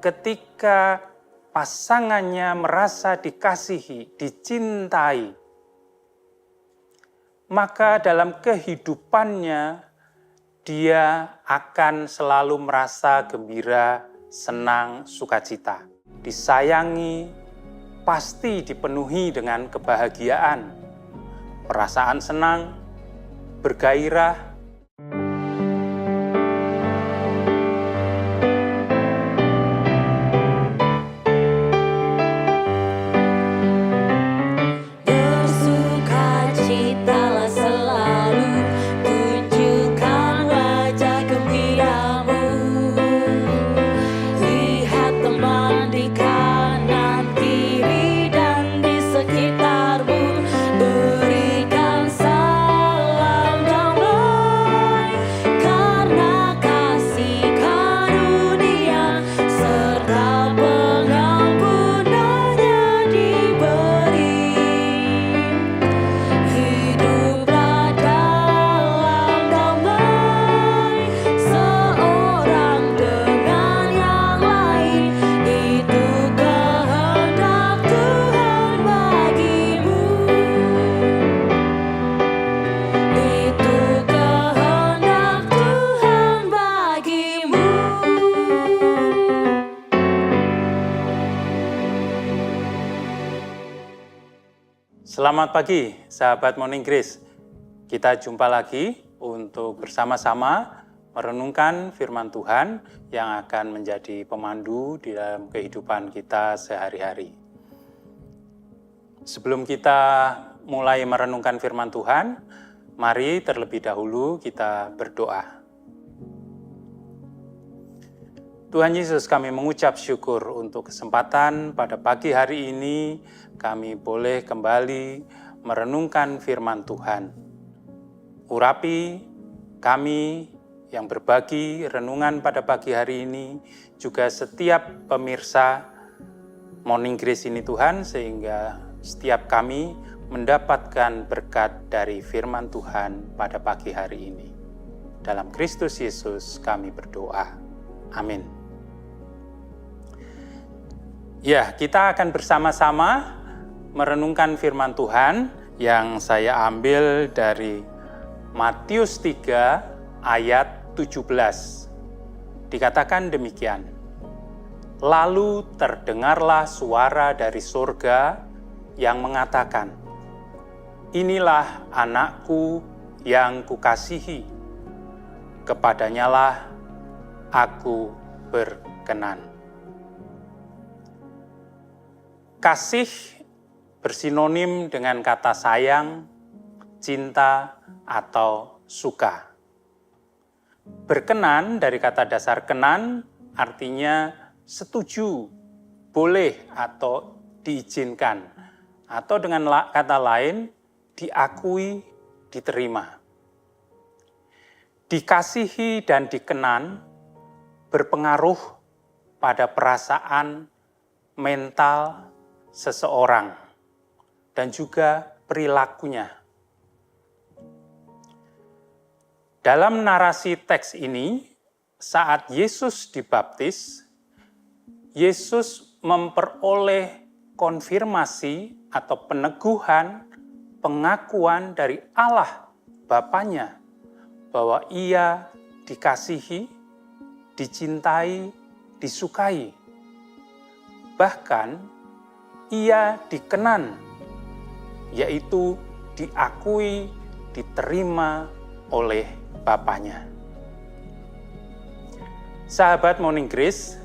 ketika pasangannya merasa dikasihi, dicintai, maka dalam kehidupannya dia akan selalu merasa gembira, senang, sukacita. Disayangi, pasti dipenuhi dengan kebahagiaan, perasaan senang, bergairah. Bersukacitalah selalu, tunjukkan wajah gembiramu. Lihat teman di kanan, kiri, dan di sekitarmu. Berikan salam damai, karena kasih karunia serta pengampunannya diberi. Hiduplah dalam damai, seorang dengan yang lain. Itu kehendak Tuhan bagimu. Itu kehendak Tuhan bagimu. Selamat pagi, sahabat Morning Grace. Kita jumpa lagi untuk bersama-sama merenungkan firman Tuhan yang akan menjadi pemandu di dalam kehidupan kita sehari-hari. Sebelum kita mulai merenungkan firman Tuhan, mari terlebih dahulu kita berdoa. Tuhan Yesus, kami mengucap syukur untuk kesempatan pada pagi hari ini kami boleh kembali merenungkan firman Tuhan. Urapi kami yang berbagi renungan pada pagi hari ini, juga setiap pemirsa Morning Grace ini Tuhan, sehingga setiap kami mendapatkan berkat dari firman Tuhan pada pagi hari ini. Dalam Kristus Yesus kami berdoa. Amin. Ya, kita akan bersama-sama merenungkan firman Tuhan yang saya ambil dari Matius 3 ayat 17. Dikatakan demikian. Lalu terdengarlah suara dari surga yang mengatakan, "Inilah anakku yang kukasihi, kepadanyalah aku berkenan." Kasih bersinonim dengan kata sayang, cinta, atau suka. Berkenan dari kata dasar kenan artinya setuju, boleh atau diizinkan. Atau dengan kata lain, diakui, diterima. Dikasihi dan dikenan berpengaruh pada perasaan, mental seseorang dan juga perilakunya. Dalam narasi teks ini, saat Yesus dibaptis, Yesus memperoleh konfirmasi atau peneguhan, pengakuan dari Allah Bapanya bahwa ia dikasihi, dicintai, disukai. Bahkan ia dikenan, yaitu diakui, diterima oleh Bapanya. Sahabat Morning Grace,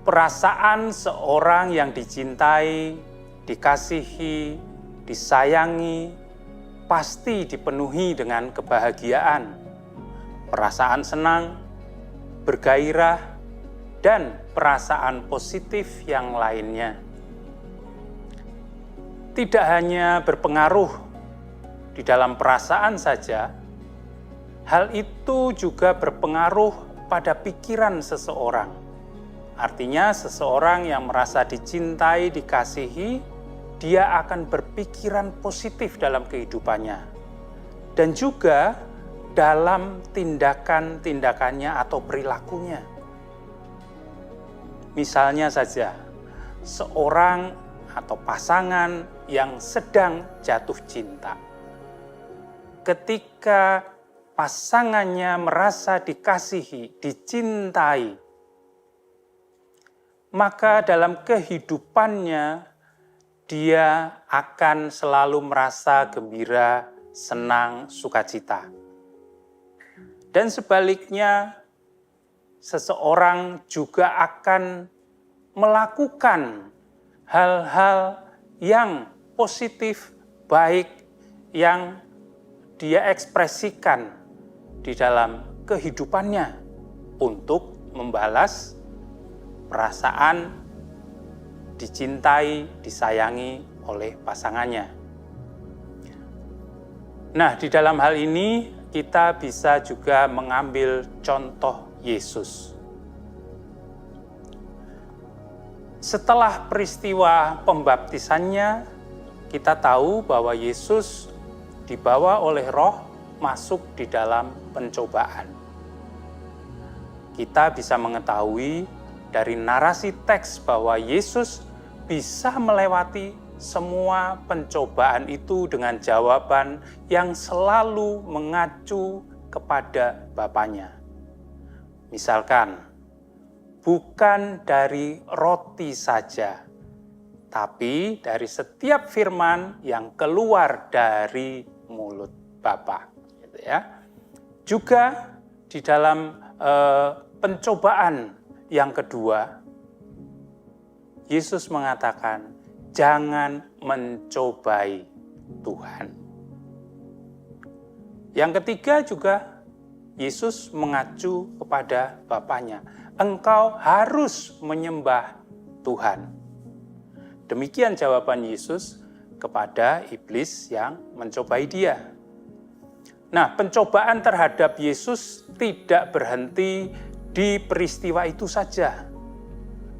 perasaan seorang yang dicintai, dikasihi, disayangi, pasti dipenuhi dengan kebahagiaan, perasaan senang, bergairah, dan perasaan positif yang lainnya. Tidak hanya berpengaruh di dalam perasaan saja, hal itu juga berpengaruh pada pikiran seseorang. Artinya seseorang yang merasa dicintai, dikasihi, dia akan berpikiran positif dalam kehidupannya. Dan juga dalam tindakan-tindakannya atau perilakunya. Misalnya saja, seorang atau pasangan yang sedang jatuh cinta. Ketika pasangannya merasa dikasihi, dicintai, maka dalam kehidupannya dia akan selalu merasa gembira, senang, sukacita. Dan sebaliknya, seseorang juga akan melakukan hal-hal yang positif, baik, yang dia ekspresikan di dalam kehidupannya untuk membalas perasaan dicintai, disayangi oleh pasangannya. Nah, di dalam hal ini kita bisa juga mengambil contoh Yesus. Setelah peristiwa pembaptisannya, kita tahu bahwa Yesus dibawa oleh Roh masuk di dalam pencobaan. Kita bisa mengetahui dari narasi teks bahwa Yesus bisa melewati semua pencobaan itu dengan jawaban yang selalu mengacu kepada Bapanya. Misalkan, bukan dari roti saja, tapi dari setiap firman yang keluar dari mulut Bapa. Gitu ya. Juga di dalam pencobaan yang kedua, Yesus mengatakan, jangan mencobai Tuhan. Yang ketiga juga, Yesus mengacu kepada Bapanya. Engkau harus menyembah Tuhan. Demikian jawaban Yesus kepada iblis yang mencobai dia. Nah, pencobaan terhadap Yesus tidak berhenti di peristiwa itu saja.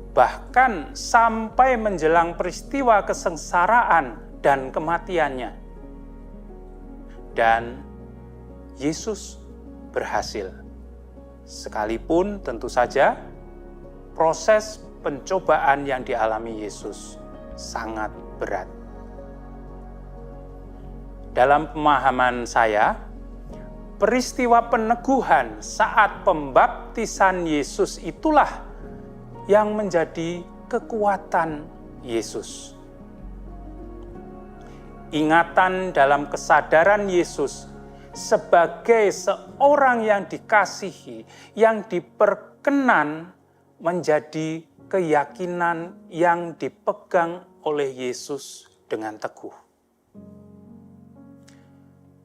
Bahkan sampai menjelang peristiwa kesengsaraan dan kematiannya. Dan Yesus berhasil. Sekalipun tentu saja proses pencobaan yang dialami Yesus sangat berat. Dalam pemahaman saya, peristiwa peneguhan saat pembaptisan Yesus itulah yang menjadi kekuatan Yesus. Ingatan dalam kesadaran Yesus sebagai seorang yang dikasihi, yang diperkenan, menjadi keyakinan yang dipegang oleh Yesus dengan teguh.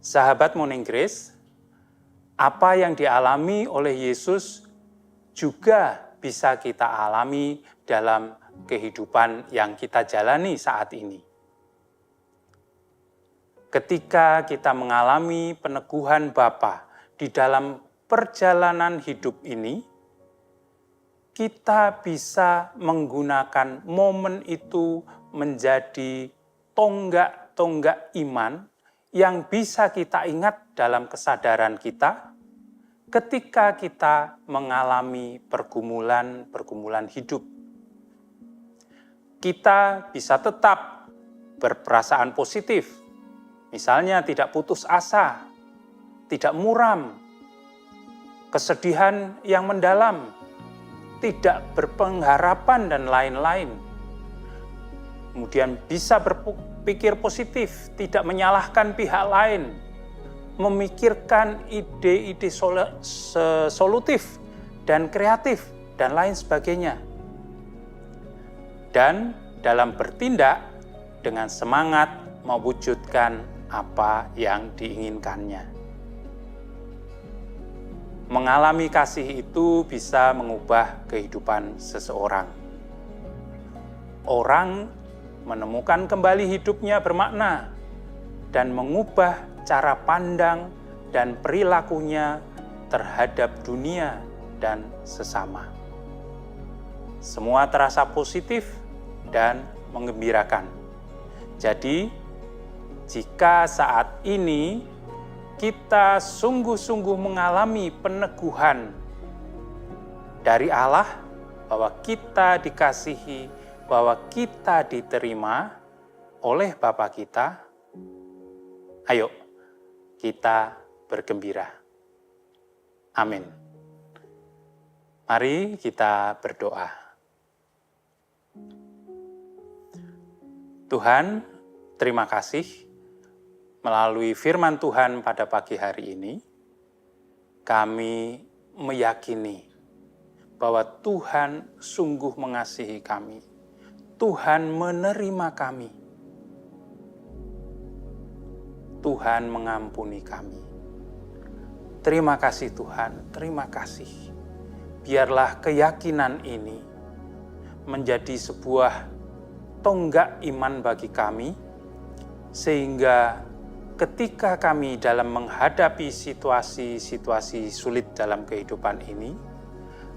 Sahabat Morning Grace, apa yang dialami oleh Yesus juga bisa kita alami dalam kehidupan yang kita jalani saat ini. Ketika kita mengalami peneguhan Bapa di dalam perjalanan hidup ini, kita bisa menggunakan momen itu menjadi tonggak-tonggak iman yang bisa kita ingat dalam kesadaran kita ketika kita mengalami pergumulan hidup. Kita bisa tetap berperasaan positif, misalnya tidak putus asa, tidak muram, kesedihan yang mendalam, tidak berpengharapan dan lain-lain. Kemudian bisa berpikir positif, tidak menyalahkan pihak lain, memikirkan ide-ide solutif dan kreatif dan lain sebagainya. Dan dalam bertindak dengan semangat mewujudkan apa yang diinginkannya. Mengalami kasih itu bisa mengubah kehidupan seseorang. Orang menemukan kembali hidupnya bermakna dan mengubah cara pandang dan perilakunya terhadap dunia dan sesama. Semua terasa positif dan menggembirakan. Jadi, jika saat ini kita sungguh-sungguh mengalami peneguhan dari Allah, bahwa kita dikasihi, bahwa kita diterima oleh Bapa kita, ayo kita bergembira. Amin. Mari kita berdoa. Tuhan, terima kasih melalui firman Tuhan pada pagi hari ini, kami meyakini bahwa Tuhan sungguh mengasihi kami. Tuhan menerima kami. Tuhan mengampuni kami. Terima kasih Tuhan, terima kasih. Biarlah keyakinan ini menjadi sebuah tonggak iman bagi kami, sehingga ketika kami dalam menghadapi situasi-situasi sulit dalam kehidupan ini,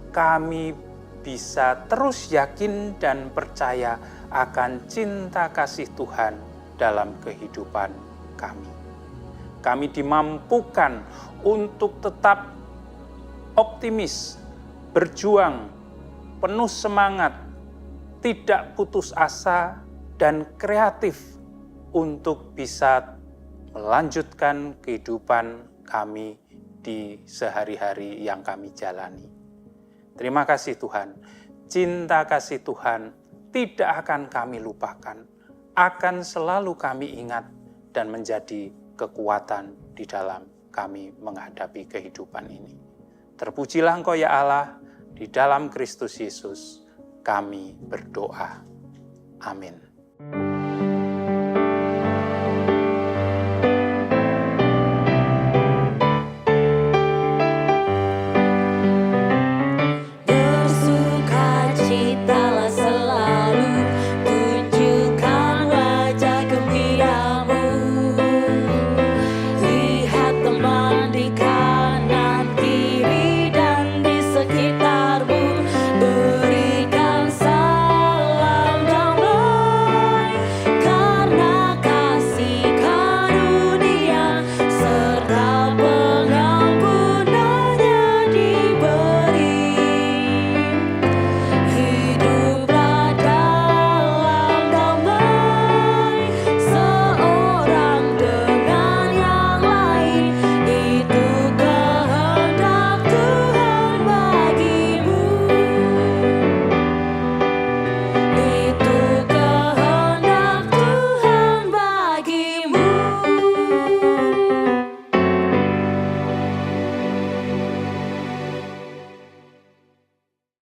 kami bisa terus yakin dan percaya akan cinta kasih Tuhan dalam kehidupan kami. Kami dimampukan untuk tetap optimis, berjuang, penuh semangat, tidak putus asa, dan kreatif untuk bisa melanjutkan kehidupan kami di sehari-hari yang kami jalani. Terima kasih Tuhan, cinta kasih Tuhan tidak akan kami lupakan, akan selalu kami ingat dan menjadi kekuatan di dalam kami menghadapi kehidupan ini. Terpujilah Engkau ya Allah, di dalam Kristus Yesus kami berdoa. Amin.